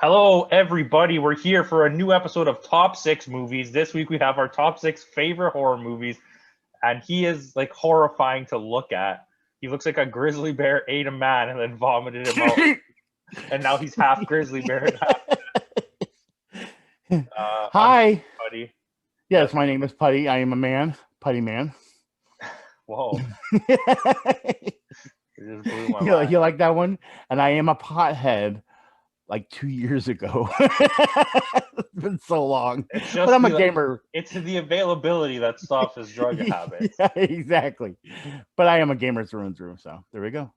Hello, everybody. We're here for a new episode of Top 6 Movies. This week we have our top 6 favorite horror movies, and he is like horrifying to look at. He looks like a grizzly bear ate a man and then vomited him out, and now he's half grizzly bear and half. Hi. Putty. Yes, my name is Putty. I am a man. Puttyman. Whoa. It just blew my mind. You like that one? And I am a pothead like 2 years ago. It's been so long. But I'm a gamer. It's the availability that stops his drug habits. Yeah, exactly. But I am a gamer through and through. So there we go.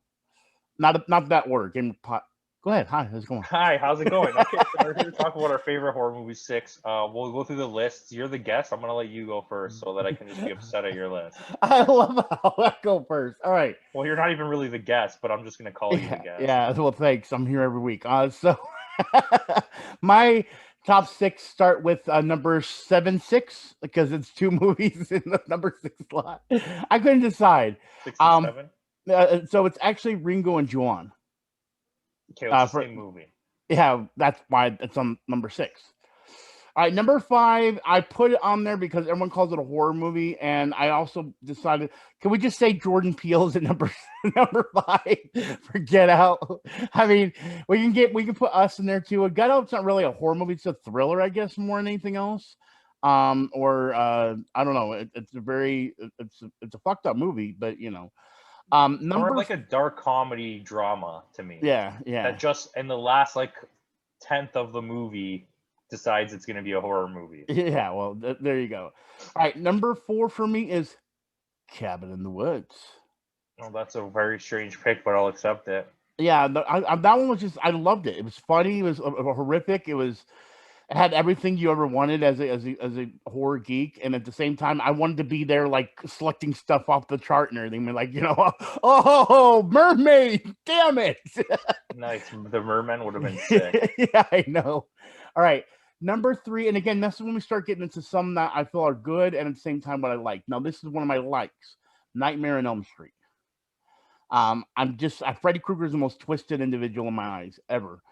Not that order. Gamer pot. Go ahead. Hi, how's it going? Hi, how's it going? Okay, so we're here to talk about our favorite horror movie 6. We'll go through the lists. You're the guest. I'm gonna let you go first so that I can just be upset at your list. I love how I go first. All right. Well, you're not even really the guest, but I'm just gonna call you the guest. Yeah. Well, thanks. I'm here every week. So my top 6 start with number 7-6 because it's 2 movies in the number 6 slot. I couldn't decide. 6 and 7? So it's actually Ringo and Juan. Okay, it's the same movie. Yeah, that's why it's on number 6. All right, number 5, I put it on there because everyone calls it a horror movie, and I also decided, can we just say Jordan Peele's at number 5 for Get Out? I mean, we can put Us in there too. Get Out's not really a horror movie; it's a thriller, I guess, more than anything else. I don't know. It's a fucked up movie, but you know. More like a dark comedy drama to me. Yeah. That just in the last like 10th of the movie decides it's going to be a horror movie. Yeah, well, there you go. All right, number 4 for me is Cabin in the Woods. Oh, that's a very strange pick, but I'll accept it. Yeah, that one was just, I loved it. It was funny. It was horrific. It had everything you ever wanted as a horror geek, and at the same time, I wanted to be there, like selecting stuff off the chart and everything. Like, oh, mermaid, damn it! Nice, the merman would have been sick. Yeah, I know. All right, number 3, and again, that's when we start getting into some that I feel are good, and at the same time, what I like. Now, this is one of my likes: Nightmare on Elm Street. Freddy Krueger is the most twisted individual in my eyes ever.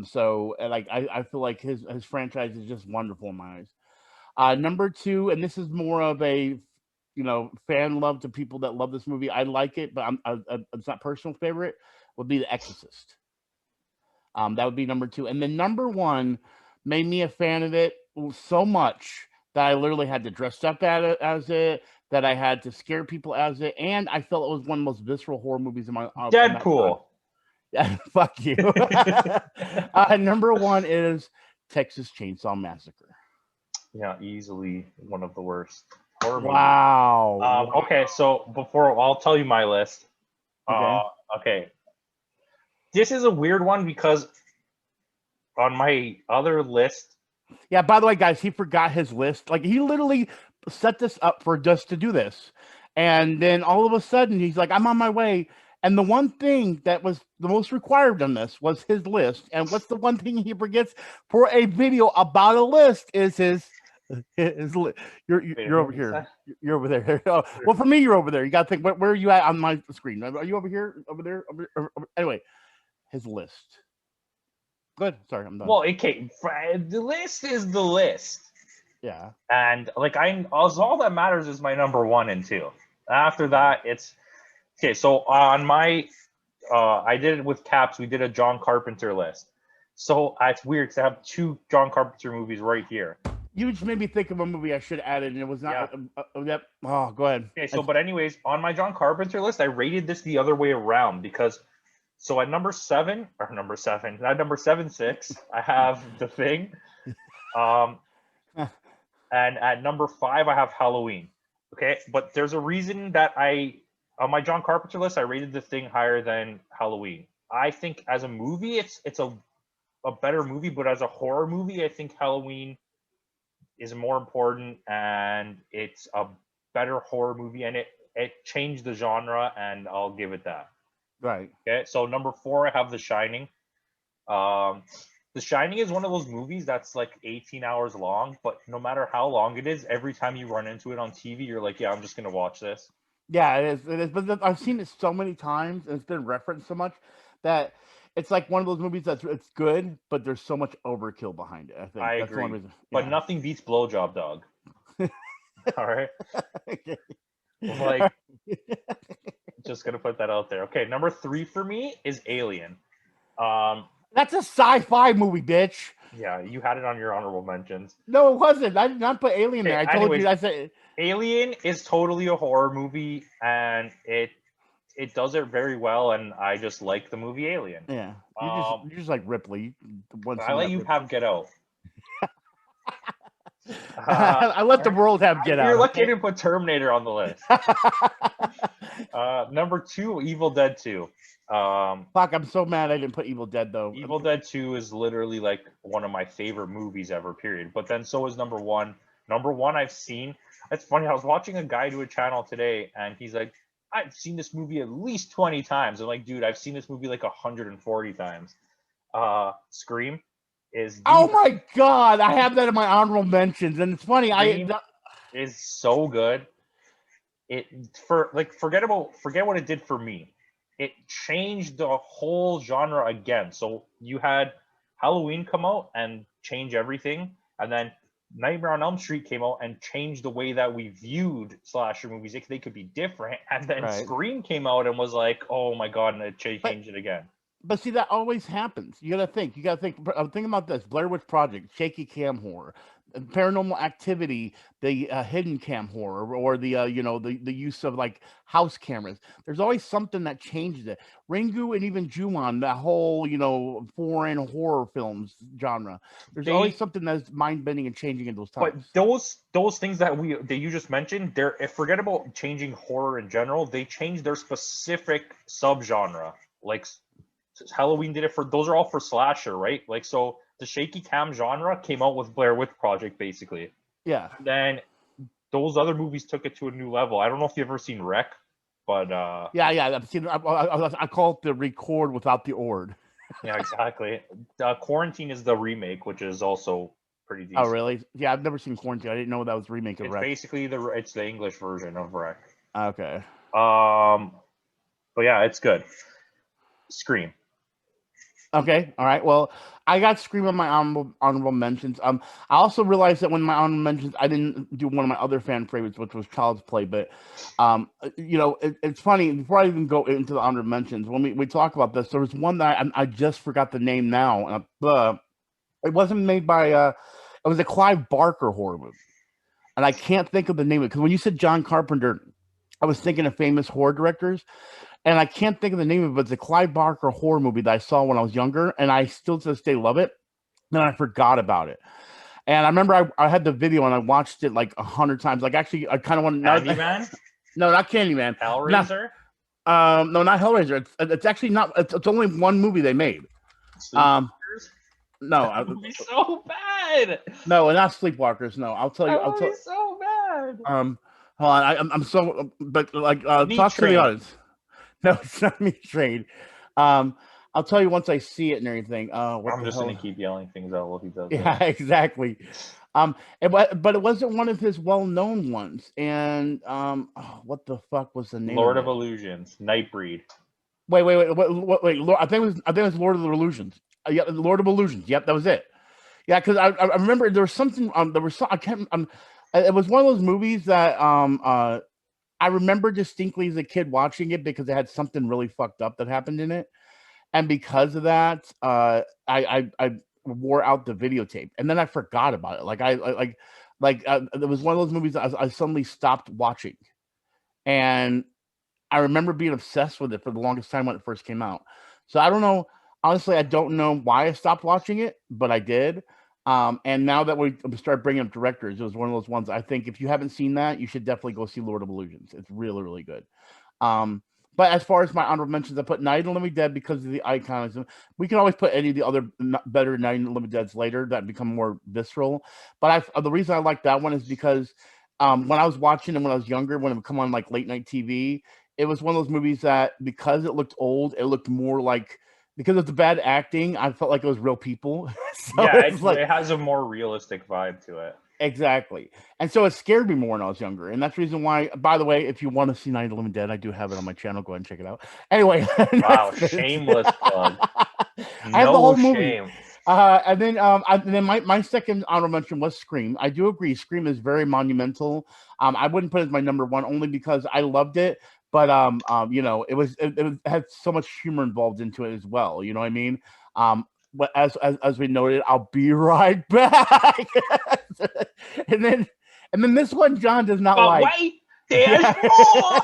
So like I feel like his franchise is just wonderful in my eyes. Number 2, and this is more of a fan love to people that love this movie. I like it, but it's not personal favorite. Would be The Exorcist. That would be number 2, and then number 1 made me a fan of it so much that I literally had to dress up as it. That I had to scare people as it, and I felt it was one of the most visceral horror movies in my Deadpool. Yeah, fuck you. Number 1 is Texas Chainsaw Massacre. Yeah, easily one of the worst horror movies. Wow. Okay, so before I'll tell you my list. Okay. This is a weird one because on my other list. Yeah, by the way, guys, he forgot his list. Like, he literally set this up for just to do this. And then all of a sudden, he's like, I'm on my way. And the one thing that was the most required on this was his list. And what's the one thing he forgets for a video about a list is his list. You're over here. You're over there. Well, for me, you're over there. You got to think, where are you at on my screen? Are you over here? Over there? Over. Anyway, his list. Good. Sorry, I'm done. Well, okay. The list is the list. Yeah. And like all that matters is my number 1 and 2. After that, it's okay. So on my, I did it with Caps. We did a John Carpenter list. So it's weird because I have 2 John Carpenter movies right here. You just made me think of a movie I should have added, and it was not. Yep. Oh, go ahead. Okay. So, but anyways, on my John Carpenter list, I rated this the other way around because. So at number 7, at number 7-6, I have The Thing. And at number 5, I have Halloween. Okay, but there's a reason that on my John Carpenter list, I rated The Thing higher than Halloween. I think as a movie, it's a better movie, but as a horror movie, I think Halloween is more important, and it's a better horror movie, and it changed the genre, and I'll give it that. Right. Okay, so number 4, I have The Shining. The Shining is one of those movies that's like 18 hours long, but no matter how long it is, every time you run into it on TV, you're like, yeah, I'm just going to watch this. Yeah, it is. But I've seen it so many times, and it's been referenced so much that it's like one of those movies that's it's good, but there's so much overkill behind it. I think I that's the one agree, reason. but Yeah. nothing beats Blowjob Dog. All right, Okay. like just gonna put that out there. Okay, number 3 for me is Alien. That's a sci-fi movie, bitch. Yeah, you had it on your honorable mentions. No, it wasn't. I did not put Alien there. I told anyways, you. I said Alien is totally a horror movie, and it does it very well, and I just like the movie Alien. yeah. You're just like Ripley. I let you have Get Out. I let the world have Get Out. You're lucky I didn't put Terminator on the list. Number 2, Evil Dead 2. Fuck, I'm so mad I didn't put Evil Dead though. Evil Dead 2 is literally like one of my favorite movies ever, period. But then so is number 1. Number 1 I've seen. It's funny, I was watching a guy do a channel today, and he's like, I've seen this movie at least 20 times. I'm like, dude, I've seen this movie like 140 times. Scream is oh my god, I have that in my honorable mentions, and it's funny. Scream is so good. Forget what it did for me. It changed the whole genre again. So you had Halloween come out and change everything, and then Nightmare on Elm Street came out and changed the way that we viewed slasher movies. They could be different, and then Scream came out and was like, oh my god, and it changed it again. But see, that always happens. You gotta think. I'm thinking about this: Blair Witch Project, shaky cam horror, Paranormal Activity, the hidden cam horror, or the the use of like house cameras. There's always something that changes it. Ringu and even Ju-on, that whole foreign horror films genre. There's always something that's mind bending and changing in those times. But those things that you just mentioned, forget about changing horror in general. They changed their specific subgenre. Like Halloween did it for those are all for slasher, right? Like so. The shaky cam genre came out with Blair Witch Project, basically. Yeah. Then those other movies took it to a new level. I don't know if you've ever seen Wreck, but yeah, I've seen. I call it the record without the ord. Yeah, exactly. Quarantine is the remake, which is also pretty decent. Oh, really? Yeah, I've never seen Quarantine. I didn't know that was a remake of Wreck. It's basically it's the English version of Wreck. Okay. But yeah, it's good. Scream. Okay, all right. Well, I got Scream on my honorable mentions. I also realized that when my honorable mentions, I didn't do one of my other fan favorites, which was Child's Play. But it's funny. Before I even go into the honorable mentions, when we talk about this, there was one that I just forgot the name now. It wasn't made by. It was a Clive Barker horror movie, and I can't think of the name of it because when you said John Carpenter, I was thinking of famous horror directors. And I can't think of the name of it, but it's a Clive Barker horror movie that I saw when I was younger, and I still to this day love it. Then I forgot about it. And I remember I had the video and I watched it like 100 times. Like actually, I kind of want to. Candyman? No, not Candyman. Hellraiser? No, not Hellraiser. It's actually not. It's only one movie they made. No, that would be so bad. No, not Sleepwalkers. No, I'll tell you. That would be so bad. Hold on. I'm so. But like, talk to the audience. No, it's not me trained. I'll tell you once I see it and everything. I'm just gonna keep yelling things out while he does. Yeah, exactly. But it wasn't one of his well-known ones. And what the fuck was the name? Lord of Illusions, Nightbreed. Wait. I think it was Lord of the Illusions. Yeah, Lord of Illusions. Yep, that was it. Yeah, because I remember there was something. I can't. It was one of those movies that I remember distinctly as a kid watching it because it had something really fucked up that happened in it, and because of that, I wore out the videotape, and then I forgot about it. It was one of those movies that I suddenly stopped watching, and I remember being obsessed with it for the longest time when it first came out. So I don't know. Honestly, I don't know why I stopped watching it, but I did. And now that we start bringing up directors, it was one of those ones. I think if you haven't seen that, you should definitely go see Lord of Illusions. It's really, really good. But as far as my honorable mentions, I put Night of the Living Dead because of the iconism. We can always put any of the other better Night of the Living Deads later that become more visceral. But the reason I like that one is because when I was watching it when I was younger, when it would come on like late night TV, it was one of those movies that because it looked old, it looked more like. Because of the bad acting, I felt like it was real people. So yeah, it has a more realistic vibe to it. Exactly. And so it scared me more when I was younger. And that's the reason why, by the way, if you want to see Night of the Living Dead, I do have it on my channel. Go ahead and check it out. Anyway. Wow, shameless plug. I have the No whole movie. shame. And then my second honorable mention was Scream. I do agree, Scream is very monumental. I wouldn't put it as my number one only because I loved it, but it had so much humor involved into it as well. You know what I mean? But as we noted, I'll be right back. and then this one John does not But like. wait, there's more.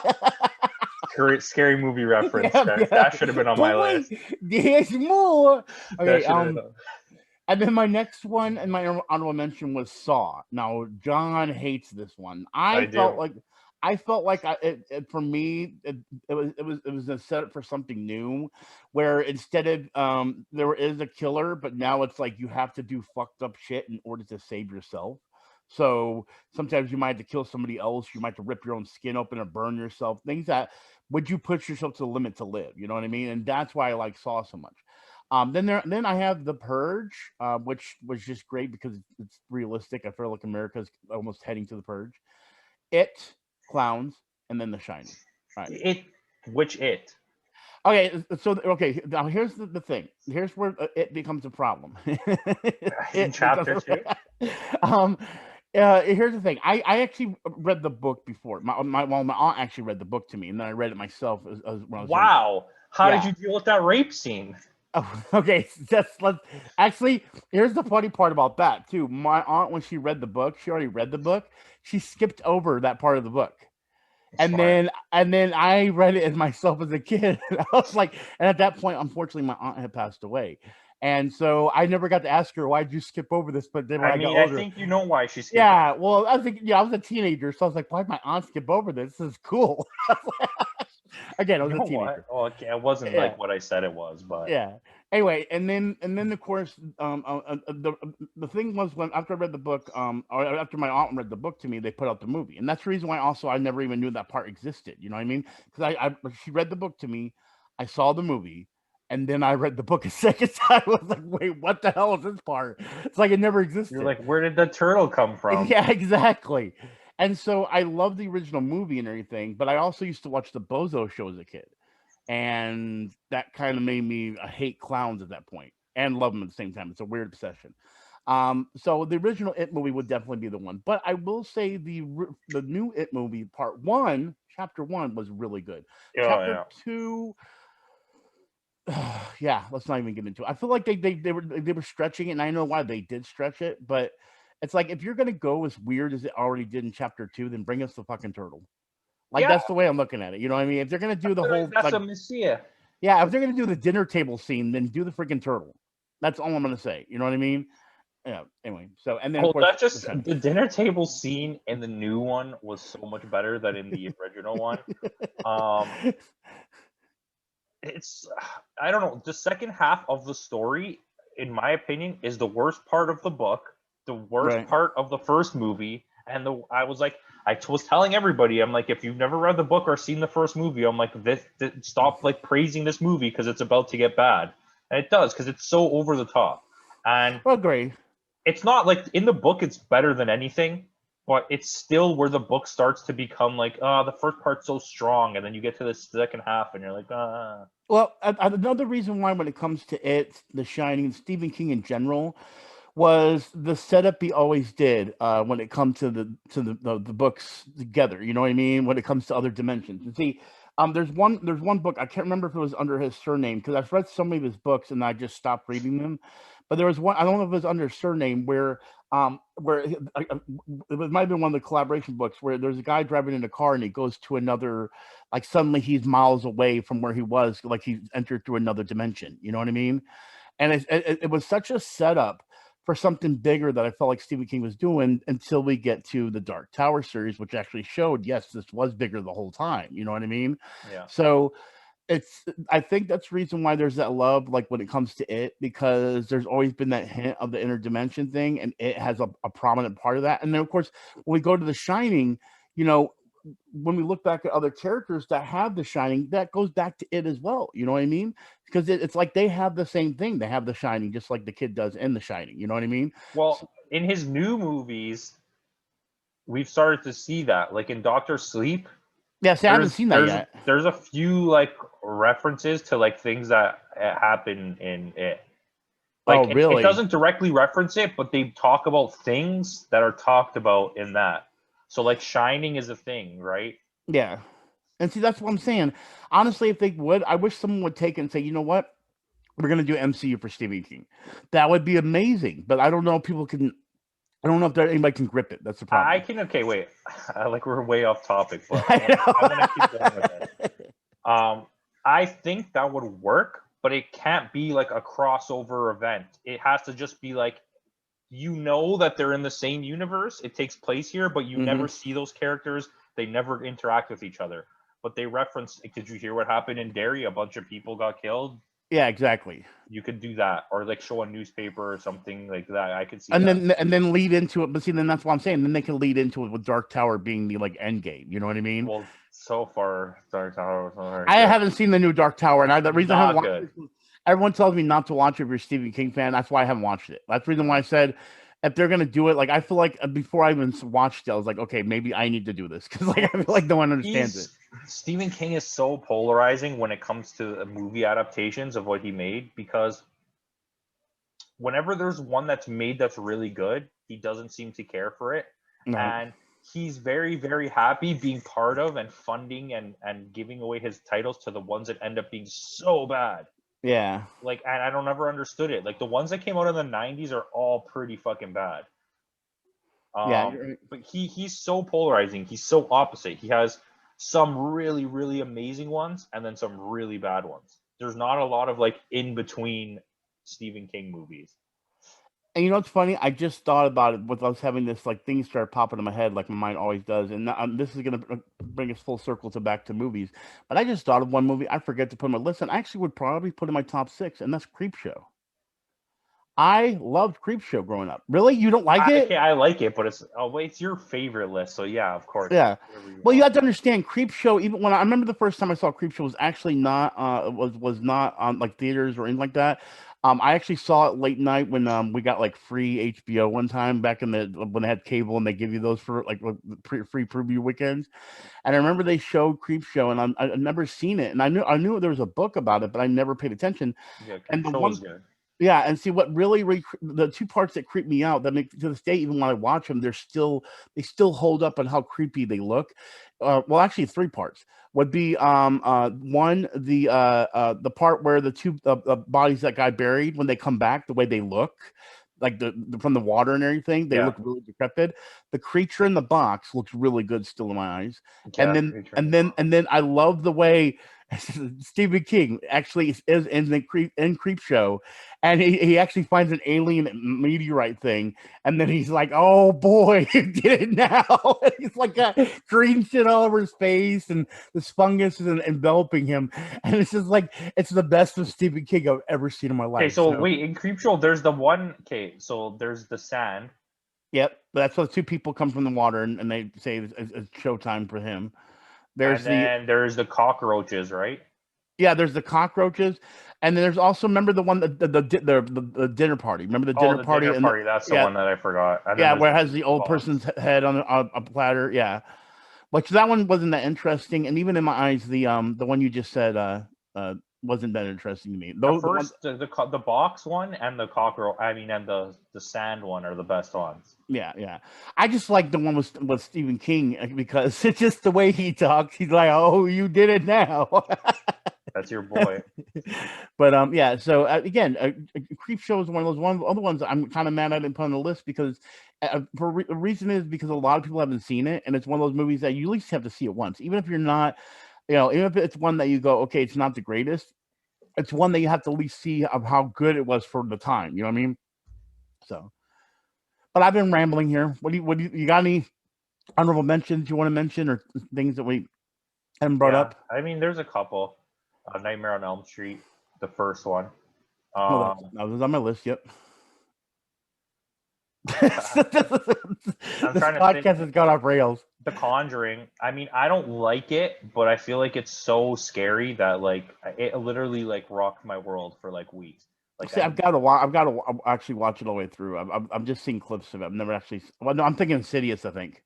Scary movie reference. That should have been on my list. There's more. Okay. And then my next one and my honorable mention was Saw. Now John hates this one. I felt like for me it was a setup for something new, where instead of there is a killer, but now it's like you have to do fucked up shit in order to save yourself. So sometimes you might have to kill somebody else. You might have to rip your own skin open or burn yourself. Things that would you push yourself to the limit to live? You know what I mean? And that's why I like Saw so much. Then I have The Purge, which was just great because it's realistic. I feel like America's almost heading to the Purge. It, Clowns, and then The Shining. Right. Which It? Okay, now here's the thing. Here's where it becomes a problem. In chapter 2. Here's the thing. I actually read the book before. My aunt actually read the book to me, and then I read it myself as when I was Wow. How did you deal with that rape scene? Oh, okay, actually, here's the funny part about that too. My aunt, when she read the book, she already read the book. She skipped over that part of the book. And then I read it as myself as a kid. And I was like, and at that point, unfortunately, my aunt had passed away. And so I never got to ask her, why'd you skip over this? But then when I got older, I think you know why she skipped. Yeah, well, I was a teenager, so I was like, why'd my aunt skip over this? This is cool. Again, I was a teenager. Oh, okay. It wasn't like what I said it was, but yeah. Anyway, and then of course, the thing was, when after I read the book, or after my aunt read the book to me, they put out the movie, and that's the reason why also I never even knew that part existed. You know what I mean? Because she read the book to me, I saw the movie, and then I read the book a second time. I was like, wait, what the hell is this part? It's like it never existed. You're like, where did the turtle come from? Yeah, exactly. And so I love the original movie and everything, but I also used to watch the Bozo Show as a kid. And that kind of made me hate clowns at that point and love them at the same time. It's a weird obsession. So the original It movie would definitely be the one. But I will say the new It movie, part 1, chapter 1, was really good. Chapter 2... yeah, let's not even get into it. I feel like they were stretching it, and I know why they did stretch it, but it's like, if you're gonna go as weird as it already did in chapter 2, then bring us the fucking turtle. Like, that's the way I'm looking at it. You know what I mean? If they're gonna do the whole, that's a messiah. Yeah, if they're gonna do the dinner table scene, then do the freaking turtle. That's all I'm gonna say. You know what I mean? Yeah. Anyway, so and then of course, that's just the dinner table scene in the new one was so much better than in the original one. It's, I don't know, the second half of the story, in my opinion, is the worst part of the book, the worst part of the first movie, and I was telling everybody, I'm like, if you've never read the book or seen the first movie, I'm like, stop like praising this movie because it's about to get bad, and it does because it's so over the top. And I agree. It's not like in the book it's better than anything, but it's still where the book starts to become like, the first part's so strong, and then you get to the second half, and you're like, Well, another reason why, when it comes to it, The Shining, and Stephen King in general, was the setup he always did when it comes to the books together. You know what I mean? When it comes to other dimensions. And see, there's one book, I can't remember if it was under his surname, because I've read so many of his books and I just stopped reading them. But there was one, I don't know if it was under his surname, where it might have been one of the collaboration books, where there's a guy driving in a car and he goes to another, like suddenly he's miles away from where he was, like he's entered through another dimension. You know what I mean? And it was such a setup for something bigger that I felt like Stephen King was doing, until we get to the Dark Tower series, which actually showed, yes, this was bigger the whole time. You know what I mean? Yeah. So I think that's the reason why there's that love, like when it comes to it, because there's always been that hint of the interdimension thing, and it has a prominent part of that. And then of course, when we go to The Shining, you know, when we look back at other characters that have The Shining, that goes back to it as well. You know what I mean? Because it's like they have the same thing. They have The Shining just like the kid does in The Shining. You know what I mean? Well, in his new movies, we've started to see that, like in Doctor Sleep. Yeah, see, I haven't seen that yet. There's a few like references to like things that happen in it. Like really? it doesn't directly reference it, but they talk about things that are talked about in that. So like Shining is a thing, right? Yeah. And see, that's what I'm saying. Honestly, if they would, I wish someone would take it and say, you know what? We're going to do MCU for Stephen King. That would be amazing. But I don't know if people can, I don't know if anybody can grip it. That's the problem. I can, okay, wait. Like we're way off topic, but I I'm going to keep going with it. I think that would work, but it can't be like a crossover event. It has to just be like, you know that they're in the same universe. It takes place here, but you never see those characters. They never interact with each other. But they reference, did you hear what happened in Derry? A bunch of people got killed. Yeah, exactly. You could do that, or like show a newspaper or something like that. I could see and that. then lead into it. But see, then that's what I'm saying. Then they can lead into it with Dark Tower being the like end game. You know what I mean? Well, so far, Dark Tower was not very I good. haven't seen the new Dark Tower, and the reason I haven't watched it, everyone tells me not to watch it if you're a Stephen King fan. That's why I haven't watched it. That's the reason why I said if they're gonna do it, like I feel like before I even watched it, I was like, okay, maybe I need to do this because like I feel like no one understands it. Stephen King is so polarizing when it comes to movie adaptations of what he made, because whenever there's one that's made that's really good, he doesn't seem to care for it. No. And he's very, very happy being part of and funding and giving away his titles to the ones that end up being so bad. Yeah. Like, and I don't ever understood it. Like the ones that came out in the 90s are all pretty fucking bad. Yeah. But he's so polarizing. He's so opposite. He has some really, really amazing ones and then some really bad ones. There's not a lot of like in between Stephen King movies. And you know what's funny? I just thought about it with us having this like things start popping in my head, like my mind always does. And this is gonna bring us full circle back to movies. But I just thought of one movie I forget to put on my list, and I actually would probably put in my top 6, and that's Creepshow. I loved Creepshow growing up. Really, you don't like it? Yeah, I like it, but it's your favorite list, so yeah, of course. Yeah. Well, you have to understand Creepshow. Even when I remember the first time I saw Creepshow was actually not was not on like theaters or anything like that. I actually saw it late night when we got like free HBO one time back in when they had cable and they give you those for like free preview weekends. And I remember they showed Creepshow, and I'd never seen it, and I knew there was a book about it, but I never paid attention. Yeah, and the one was good. Yeah, and see what really the two parts that creep me out that make to this day, even when I watch them, they still hold up on how creepy they look. Well, actually, 3 parts would be one, the part where the two bodies that got buried, when they come back, the way they look, like the from the water and everything, they look really decrepit. The creature in the box looks really good still in my eyes. Yeah, and then I love the way Stephen King actually is in Creepshow, and he actually finds an alien meteorite thing, and then he's like, "Oh boy, you did it now!" He's like got green shit all over his face, and this fungus is enveloping him, and it's just like it's the best of Stephen King I've ever seen in my life. Okay, so wait, in Creepshow, there's the one. Okay, so there's the sand. Yep, that's what 2 people come from the water, and they say it's showtime for him. There's the cockroaches, right? Yeah, there's the cockroaches, and then there's also, remember the one the dinner party. Remember the dinner party? Dinner party. That's the one that I forgot. Yeah, where it has the old person's head on a platter. Yeah, but that one wasn't that interesting, and even in my eyes, the one you just said wasn't that interesting to me. The box one and the cockroach. I mean, and the sand one are the best ones. Yeah. I just like the one with Stephen King because it's just the way he talks. He's like, "Oh, you did it now." That's your boy. But yeah. So again, Creepshow is one of those other ones I'm kind of mad I didn't put on the list because the reason is because a lot of people haven't seen it, and it's one of those movies that you at least have to see it once, even if you're not. Even if it's one that you go, okay, it's not the greatest, it's one that you have to at least see of how good it was for the time. You know what I mean? So, but I've been rambling here. What do you got? Any honorable mentions you want to mention, or things that we haven't brought up? I mean, there's a couple. Nightmare on Elm Street, the first one. That was on my list. Yep. This podcast has gone off rails. The Conjuring. I mean, I don't like it, but I feel like it's so scary that like it literally like rocked my world for like weeks. Like, see, I've got to actually watch it all the way through. I'm just seeing clips of it. I've never actually. Well, no, I'm thinking Insidious. I think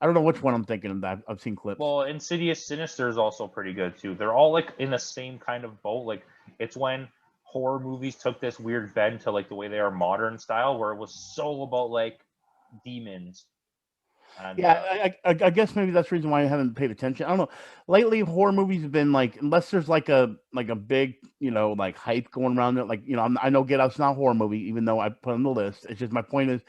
I don't know which one I'm thinking of. That I've seen clips. Well, Insidious Sinister is also pretty good too. They're all like in the same kind of boat. Like it's when horror movies took this weird bend to like the way they are modern style, where it was so about like demons. And Yeah, I guess maybe that's the reason why I haven't paid attention. I don't know. Lately, horror movies have been like, unless there's like a big, like hype going around it. Like, I know Get Out's not a horror movie, even though I put it on the list. It's just my point is,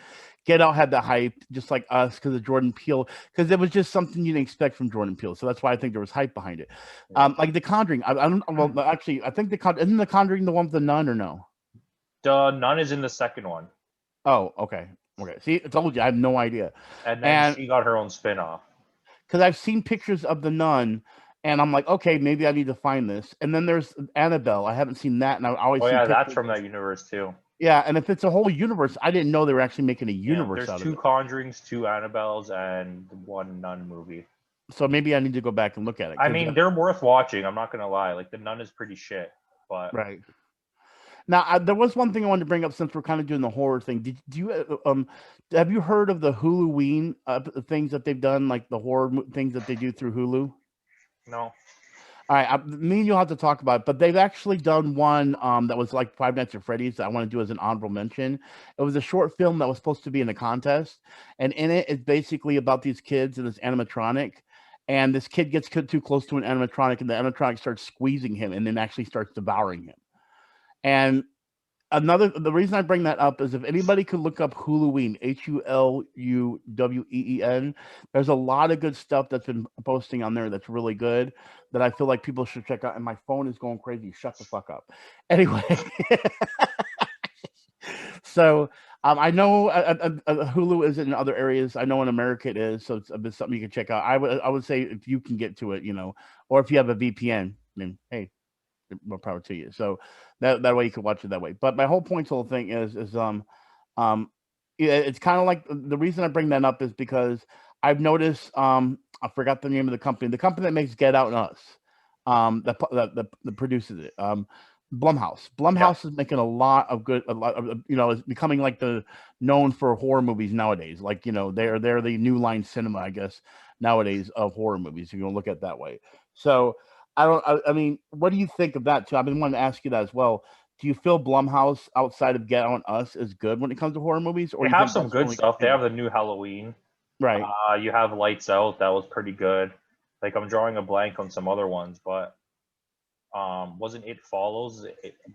Get Out had the hype, just like Us, because of Jordan Peele, because it was just something you didn't expect from Jordan Peele. So that's why I think there was hype behind it. Like The Conjuring. I don't. Well, actually, I think isn't The Conjuring the one with the nun or no? The Nun is in the second one. Oh, okay. Okay. See, I told you, I have no idea. And then she got her own spin-off. Because I've seen pictures of the nun, and I'm like, okay, maybe I need to find this. And then there's Annabelle. I haven't seen that, and I always see that's from that universe too. Yeah, and if it's a whole universe, I didn't know they were actually making a universe out of it. There's 2 Conjurings, 2 Annabelles, and 1 Nun movie. So maybe I need to go back and look at it. I mean, they're worth watching. I'm not gonna lie. Like The Nun is pretty shit, but right. Now, there was one thing I wanted to bring up since we're kind of doing the horror thing. Do you have you heard of the Huluween things that they've done, like the horror things that they do through Hulu? No. All right, me and you'll have to talk about it, but they've actually done one that was like Five Nights at Freddy's that I want to do as an honorable mention. It was a short film that was supposed to be in a contest, and in it, it's basically about these kids and this animatronic, and this kid gets too close to an animatronic, and the animatronic starts squeezing him, and then actually starts devouring him. And the reason I bring that up is if anybody could look up Huluween, HULUWEEN, there's a lot of good stuff that's been posting on there that's really good that I feel like people should check out. And my phone is going crazy. Shut the fuck up. Anyway, so I know Hulu is in other areas. I know in America it is, so it's something you can check out. I would say if you can get to it, or if you have a VPN, then hey, more power to you. So that way you can watch it that way. But my whole point to the whole thing is it's kind of like the reason I bring that up is because I've noticed I forgot the name of the company that makes Get Out and Us, that produces it. Blumhouse is making a lot of is becoming like the known for horror movies nowadays. Like they're the new line cinema, I guess, nowadays of horror movies. If you're gonna look at it that way. So I mean, what do you think of that too? I've been wanting to ask you that as well. Do you feel Blumhouse outside of Get Out and Us is good when it comes to horror movies? Or they have some good stuff. They have the new Halloween. Right. You have Lights Out. That was pretty good. Like I'm drawing a blank on some other ones, but wasn't It Follows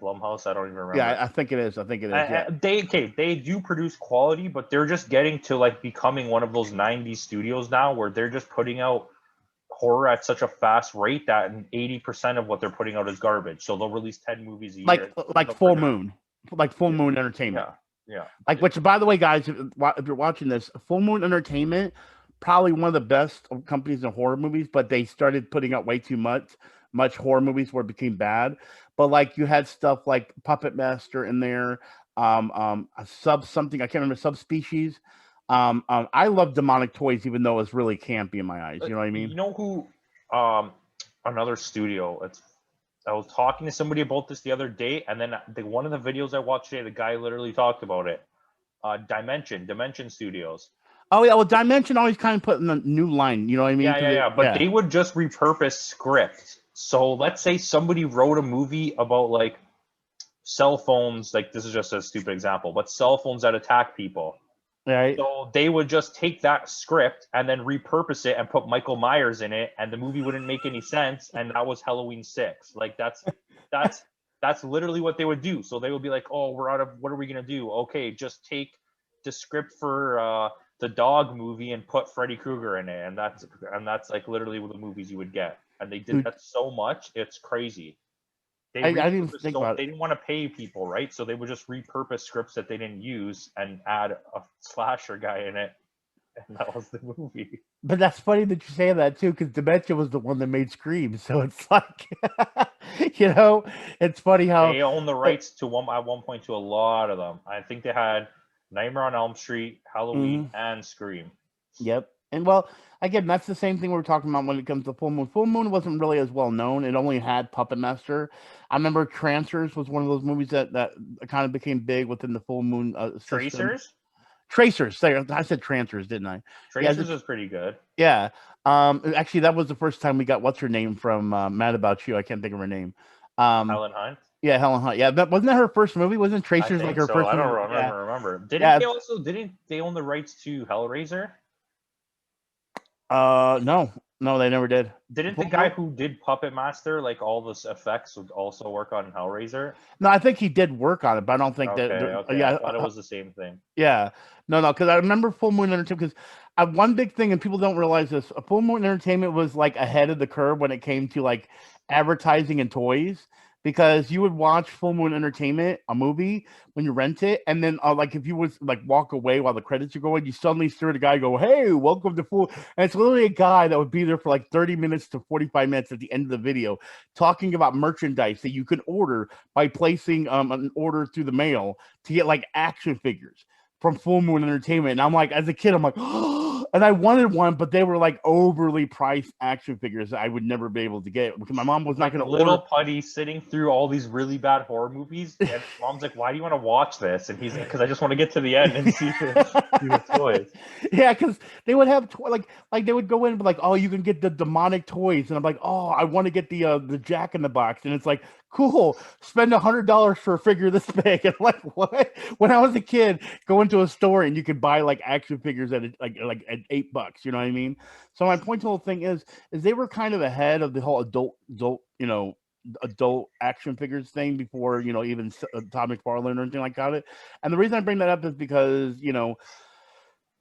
Blumhouse? I don't even remember. Yeah, I think it is. Yeah. They do produce quality, but they're just getting to like becoming one of those 90s studios now where they're just putting out horror at such a fast rate that 80% of what they're putting out is garbage. So they'll release 10 movies a year. Like Full Moon Entertainment. Yeah. Like, which, by the way, guys, if you're watching this, Full Moon Entertainment, probably one of the best companies in horror movies, but they started putting out way too much horror movies where it became bad. But like you had stuff like Puppet Master in there, something I can't remember, Subspecies. I love Demonic Toys, even though it's really campy in my eyes. You know what I mean? You know who? Another studio. I was talking to somebody about this the other day, and then one of the videos I watched today, the guy literally talked about it. Dimension Studios. Oh yeah, well, Dimension always kind of put in the new line. You know what I mean? Yeah. But they would just repurpose scripts. So let's say somebody wrote a movie about like cell phones. Like this is just a stupid example, but cell phones that attack people. Right. So they would just take that script and then repurpose it and put Michael Myers in it, and the movie wouldn't make any sense. And that was Halloween 6. Like that's literally what they would do. So they would be like, "Oh, we're out of what are we gonna do? Okay, just take the script for the Dog movie and put Freddy Krueger in it, and that's like literally the movies you would get." And they did that so much, it's crazy. I didn't think about it. They didn't want to pay people, right? So they would just repurpose scripts that they didn't use and add a slasher guy in it, and that was the movie. But that's funny that you say that too, because Dementia was the one that made Scream. So it's like, it's funny how they own the rights to at one point to a lot of them. I think they had Nightmare on Elm Street, Halloween, and Scream. Yep. And well, again, that's the same thing we were talking about when it comes to Full Moon. Full Moon wasn't really as well known. It only had Puppet Master. I remember Trancers was one of those movies that kind of became big within the Full Moon system. Tracers? Tracers. I said Trancers, didn't I? Tracers is pretty good. Yeah. Actually, that was the first time we got what's her name from Mad About You. I can't think of her name. Helen Hunt. Yeah, Helen Hunt. Yeah, wasn't that her first movie? Wasn't I Tracers like think her so. first I don't movie? remember. Yeah. Didn't they own the rights to Hellraiser? No, they never did. Didn't the guy who did Puppet Master, like all the effects, would also work on Hellraiser? No, I think he did work on it, but I don't think Okay, that. okay. Yeah, I thought it was the same thing. Yeah, no, because I remember Full Moon Entertainment. Because one big thing, and people don't realize this, Full Moon Entertainment was like ahead of the curve when it came to like advertising and toys. Because you would watch Full Moon Entertainment, a movie, when you rent it, and then like if you would like walk away while the credits are going, you suddenly hear the guy go, "Hey, welcome to Full," and it's literally a guy that would be there for like 30 minutes to 45 minutes at the end of the video, talking about merchandise that you can order by placing an order through the mail to get like action figures from Full Moon Entertainment. And I'm like, as a kid, I'm like, oh, and I wanted one, but they were like overly priced action figures that I would never be able to get because my mom was not going to little order. Putty sitting through all these really bad horror movies, and mom's like, "Why do you want to watch this?" And he's like, "Because I just want to get to the end and see the toys." Yeah, because they would have like they would go in and be like, "Oh, you can get the demonic toys," and I'm like, "Oh, I want to get the Jack in the Box," and it's like, cool, spend $100 for a figure this big. And I'm like, what? When I was a kid, go into a store and you could buy like action figures at like at $8. You know what I mean? So my point to the whole thing is they were kind of ahead of the whole adult action figures thing before even Todd McFarlane or anything like that. And the reason I bring that up is because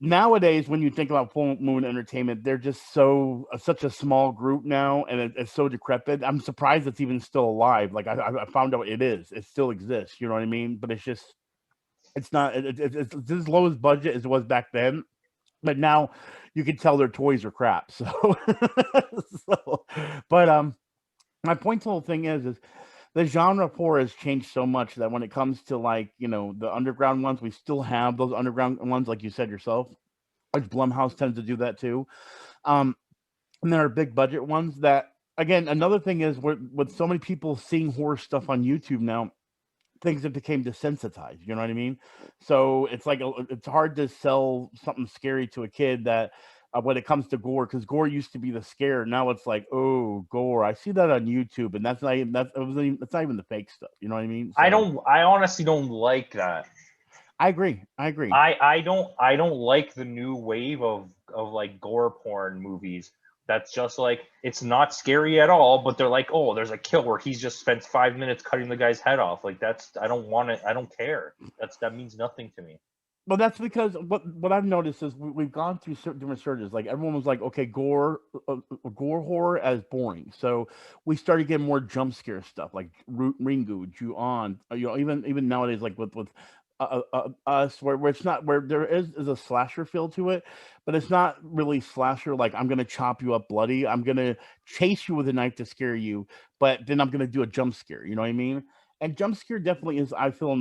nowadays when you think about Full Moon Entertainment, they're just such a small group now, and it's so decrepit. I'm surprised it's even still alive. Like I found out it still exists. You know what I mean? But it's not it's as low as budget as it was back then. But now you can tell their toys are crap. So, but my point to the whole thing is the genre of horror has changed so much that when it comes to like the underground ones, we still have those underground ones, like you said yourself. Which Blumhouse tends to do that too. And there are big budget ones that, again, another thing is with so many people seeing horror stuff on YouTube now, things have became desensitized. You know what I mean? So it's like it's hard to sell something scary to a kid that when it comes to gore, because gore used to be the scare. Now it's like, oh, gore. I see that on YouTube, and that's not even that's not even the fake stuff. You know what I mean? So, I honestly don't like that. I agree. I don't like the new wave of like gore porn movies. That's just like, it's not scary at all, but they're like, oh, there's a kill where he just spends 5 minutes cutting the guy's head off. Like I don't want it. I don't care. That means nothing to me. Well, that's because what I've noticed is we've gone through certain different surges. Like everyone was like, okay, gore horror as boring. So we started getting more jump scare stuff like Ringu, Ju-on. Even nowadays, like with us, where it's not where there is a slasher feel to it, but it's not really slasher. Like I'm gonna chop you up bloody. I'm gonna chase you with a knife to scare you, but then I'm gonna do a jump scare. You know what I mean? And jump scare definitely is, I feel, in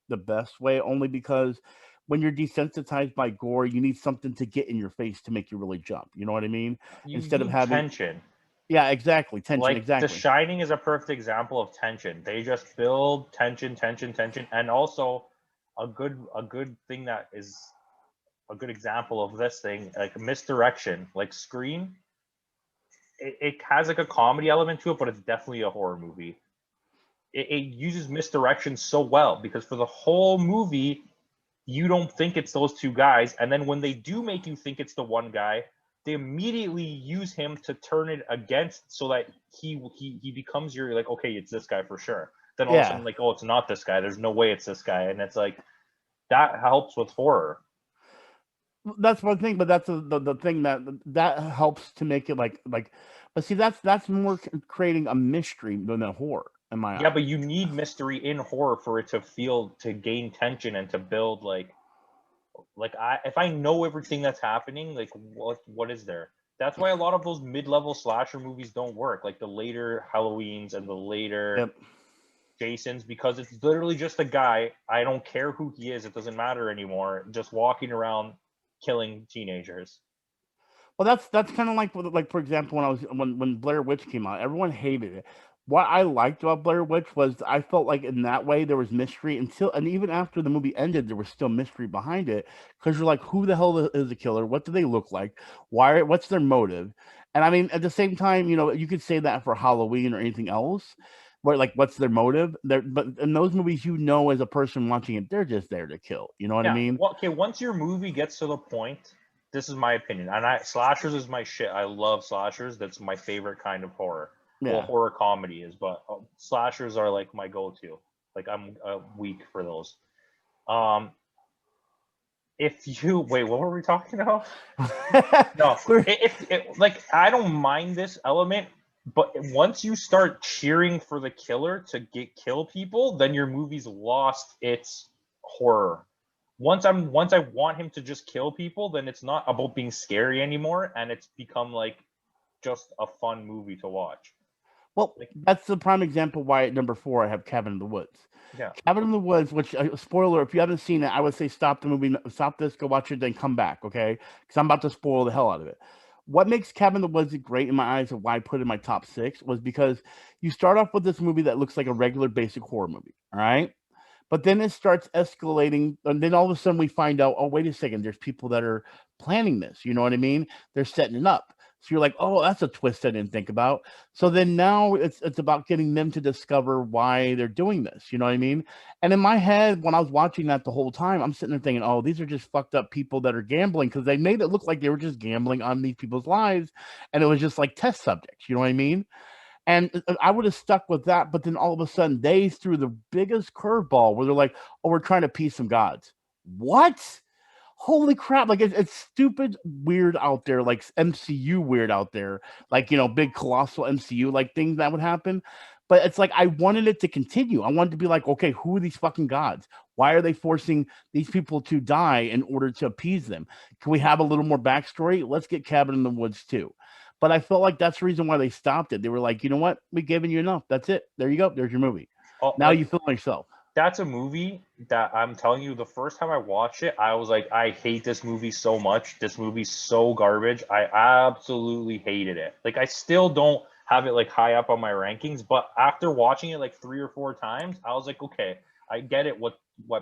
the best way, only because when you're desensitized by gore, you need something to get in your face to make you really jump. You know what I mean? Instead of having tension. Yeah, exactly. Tension, like exactly. The Shining is a perfect example of tension. They just build tension, and also a good thing that is a good example of this thing, like misdirection, like Scream. It has like a comedy element to it, but it's definitely a horror movie. It uses misdirection so well because for the whole movie, you don't think it's those two guys, and then when they do make you think it's the one guy, they immediately use him to turn it against, so that he becomes your, like, okay, it's this guy for sure. Then all of a sudden, like, oh, it's not this guy. There's no way it's this guy, and it's like that helps with horror. That's one thing, but that's the thing that helps to make it like. But see, that's more creating a mystery than a horror. Yeah, but you need mystery in horror for it to gain tension and to build if I know everything that's happening, like what is there? That's why a lot of those mid-level slasher movies don't work, like the later Halloweens and the later Jasons, because it's literally just a guy. I don't care who he is; it doesn't matter anymore. Just walking around killing teenagers. Well, that's kind of like for example, when Blair Witch came out, everyone hated it. what I liked about Blair Witch was I felt like in that way there was mystery until, and even after the movie ended, there was still mystery behind it because you're like, who the hell is the killer? What do they look like? Why? What's their motive? And I mean, at the same time, you know, you could say that for Halloween or anything else, where like, what's their motive? But in those movies, you know, as a person watching it, they're just there to kill. You know what I Yeah. mean? Well, okay. Once your movie gets to the point, this is my opinion, and slashers is my shit. I love slashers. That's my favorite kind of horror. Well, Yeah. horror comedy is, but slashers are like my go-to. Like I'm weak for those. Um, if you wait, what were we talking about? No, if like I don't mind this element, but once you start cheering for the killer to kill people, then your movie's lost its horror. Once I want him to just kill people, then it's not about being scary anymore, and it's become like just a fun movie to watch. Well, Like, that's the prime example why at number 4 I have Cabin in the Woods. yeah, Cabin in the Woods, which spoiler, if you haven't seen it, I would say stop the movie, stop this, go watch it, then come back, okay? Because I'm about to spoil the hell out of it. What makes Cabin in the Woods great in my eyes and why I put it in my top 6 was because you start off with this movie that looks like a regular basic horror movie, all right? But then it starts escalating, and then all of a sudden we find out, oh, wait a second, there's people that are planning this. You know what I mean? They're setting it up. So you're like, oh, that's a twist I didn't think about. So then now it's about getting them to discover why they're doing this. You know what I mean? And in my head, when I was watching that the whole time, I'm sitting there thinking, oh, these are just fucked up people that are gambling because they made it look like they were just gambling on these people's lives, and it was just like test subjects. You know what I mean? And I would have stuck with that, but then all of a sudden they threw the biggest curveball where they're like, "Oh, we're trying to appease some gods." What? Holy crap! Like it's stupid, weird out there, like MCU weird out there, like you know, big colossal MCU like things that would happen. But it's like I wanted it to continue. I wanted to be like, okay, who are these fucking gods? Why are they forcing these people to die in order to appease them? Can we have a little more backstory? Let's get Cabin in the Woods too. But I felt like that's the reason why they stopped it. They were like, you know what? We've given you enough. That's it. There you go. There's your movie. Now like you feel like yourself. that's a movie that I'm telling you, the first time I watched it, I was like, I hate this movie so much. This movie's so garbage. I absolutely hated it. Like, I still don't have it like high up on my rankings, but after watching it like 3 or 4 times, I was like, okay, I get it what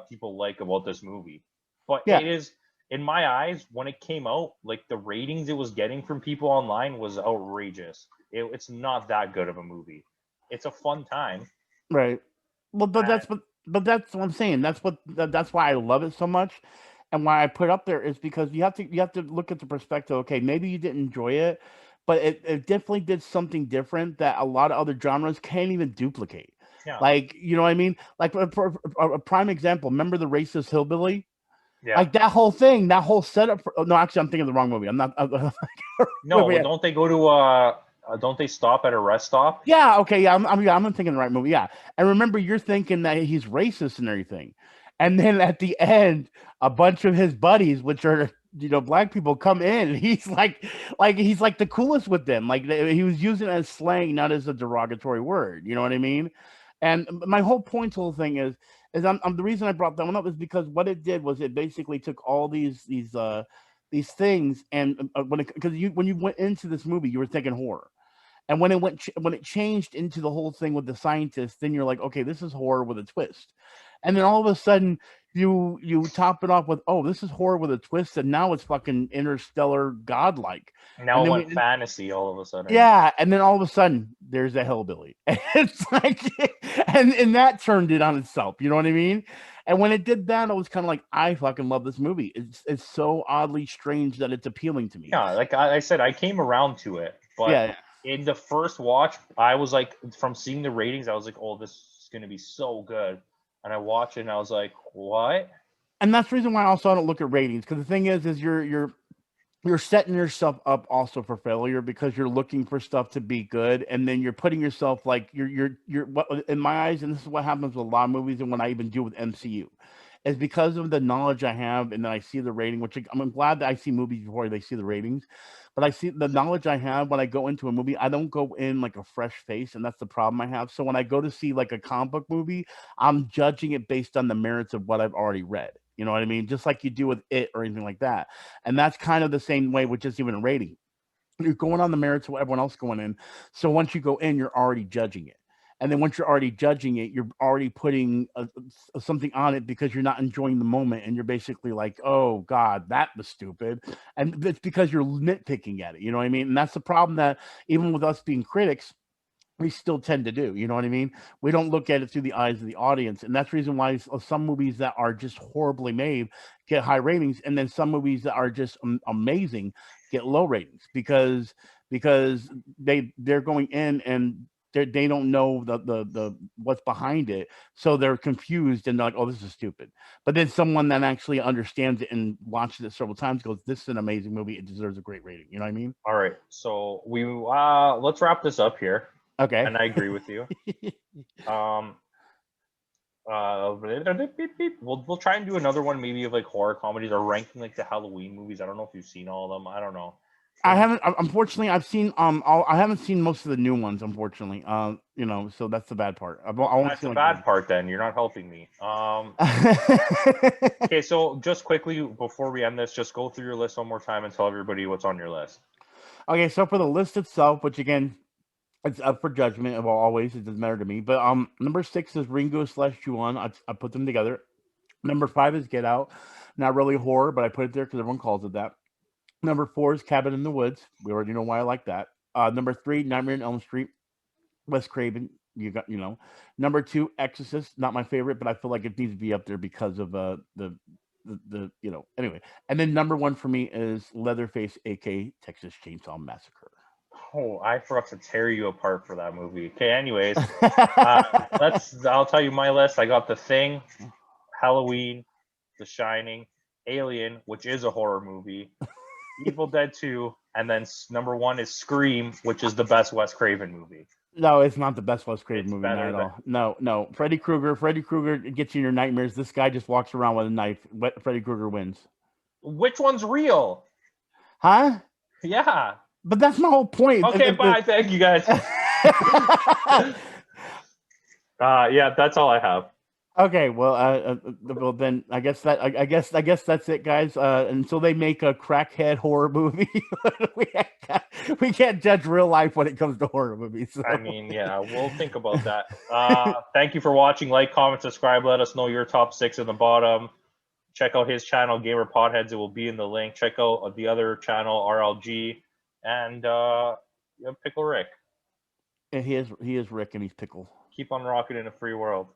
people like about this movie. But Yeah. it is, in my eyes, when it came out, like the ratings it was getting from people online was outrageous. It's not that good of a movie. It's a fun time. Right. Well, but that's what I'm saying. That's why I love it so much, and why I put it up there is because you have to look at the perspective. Okay, maybe you didn't enjoy it, but it definitely did something different that a lot of other genres can't even duplicate. Yeah. Like you know what I mean? Like a prime example. Remember the racist hillbilly? Yeah. Like that whole thing, that whole setup. No, actually, I'm thinking of the wrong movie. I'm not. No, Wait, don't they go to don't they stop at a rest stop? yeah, okay, yeah, I'm thinking the right movie, yeah. And remember, you're thinking that he's racist and everything, and then at the end, a bunch of his buddies, which are black people, come in, and he's like the coolest with them. Like he was using it as slang, not as a derogatory word. You know what I mean? And my whole point to the whole thing is I'm the reason I brought that one up is because what it did was it basically took all these things and when you went into this movie, you were thinking horror. And when it changed into the whole thing with the scientists, then you're like, okay, this is horror with a twist. And then all of a sudden you top it off with, oh, this is horror with a twist, and now it's fucking interstellar godlike. Now And it then went fantasy all of a sudden. yeah, and then all of a sudden there's a hillbilly. And it's like and that turned it on itself. You know what I mean? And when it did that, I was kind of like, I fucking love this movie. It's so oddly strange that it's appealing to me. Yeah, like I said, I came around to it, but Yeah. in the first watch, I was like, from seeing the ratings, I was like, oh, this is gonna be so good. And I watched it, and I was like, what? And that's the reason why also I don't look at ratings, because the thing is you're setting yourself up also for failure because you're looking for stuff to be good, and then you're putting yourself like you're what in my eyes, and this is what happens with a lot of movies, and what I even do with MCU, is because of the knowledge I have, and then I see the rating, which I'm glad that I see movies before they see the ratings, but I see the knowledge I have when I go into a movie. I don't go in like a fresh face, and that's the problem I have. So when I go to see like a comic book movie, I'm judging it based on the merits of what I've already read. You know what I mean? Just like you do with it or anything like that. And that's kind of the same way with just even a rating. You're going on the merits of what everyone else going in. So once you go in, you're already judging it. And then once you're already judging it, you're already putting something on it because you're not enjoying the moment, and you're basically like, oh God, that was stupid. And it's because you're nitpicking at it. You know what I mean? And that's the problem that even with us being critics, we still tend to do. You know what I mean? We don't look at it through the eyes of the audience. And that's the reason why some movies that are just horribly made get high ratings, and then some movies that are just amazing get low ratings because they're going in and they don't know the what's behind it, so they're confused and they're like, oh, this is stupid. But then someone that actually understands it and watches it several times goes, this is an amazing movie, it deserves a great rating. You know what I mean? All right, so we let's wrap this up here. Okay. And I agree with you. We'll try and do another one, maybe of like horror comedies or ranking like the Halloween movies. I don't know if you've seen all of them. I don't know. I haven't. Unfortunately, I've seen I haven't seen most of the new ones. Unfortunately, you know, so that's the bad part. That's the bad part. Then you're not helping me. Okay, so just quickly before we end this, just go through your list one more time and tell everybody what's on your list. Okay, so for the list itself, which again, it's up for judgment. Always, it doesn't matter to me. But number 6 is Ringo / Ju-on. I put them together. Number 5 is Get Out. Not really horror, but I put it there because everyone calls it that. Number 4 is Cabin in the Woods. We already know why I like that. Number 3, Nightmare on Elm Street. Wes Craven. You know. Number 2, Exorcist. Not my favorite, but I feel like it needs to be up there because of the you know. Anyway, and then number 1 for me is Leatherface, aka Texas Chainsaw Massacre. Oh, I forgot to tear you apart for that movie. Okay, anyways, I'll tell you my list. I got The Thing, Halloween, The Shining, Alien, which is a horror movie, Evil Dead 2, and then number 1 is Scream, which is the best Wes Craven movie. No, it's not the best Wes Craven movie, not at all. No. Freddy Krueger gets you in your nightmares. This guy just walks around with a knife. Freddy Krueger wins. Which one's real? Huh? Yeah. But that's my whole point. Okay, bye. Thank you, guys. Yeah, that's all I have. Okay, well, then I guess that's it, guys. Until they make a crackhead horror movie, we can't judge real life when it comes to horror movies. So. I mean, yeah, we'll think about that. Thank you for watching. Like, comment, subscribe. Let us know your top 6 in the bottom. Check out his channel, Gamer Potheads. It will be in the link. Check out the other channel, RLG, and Pickle Rick. And he is Rick, and he's Pickle. Keep on rocking in a free world.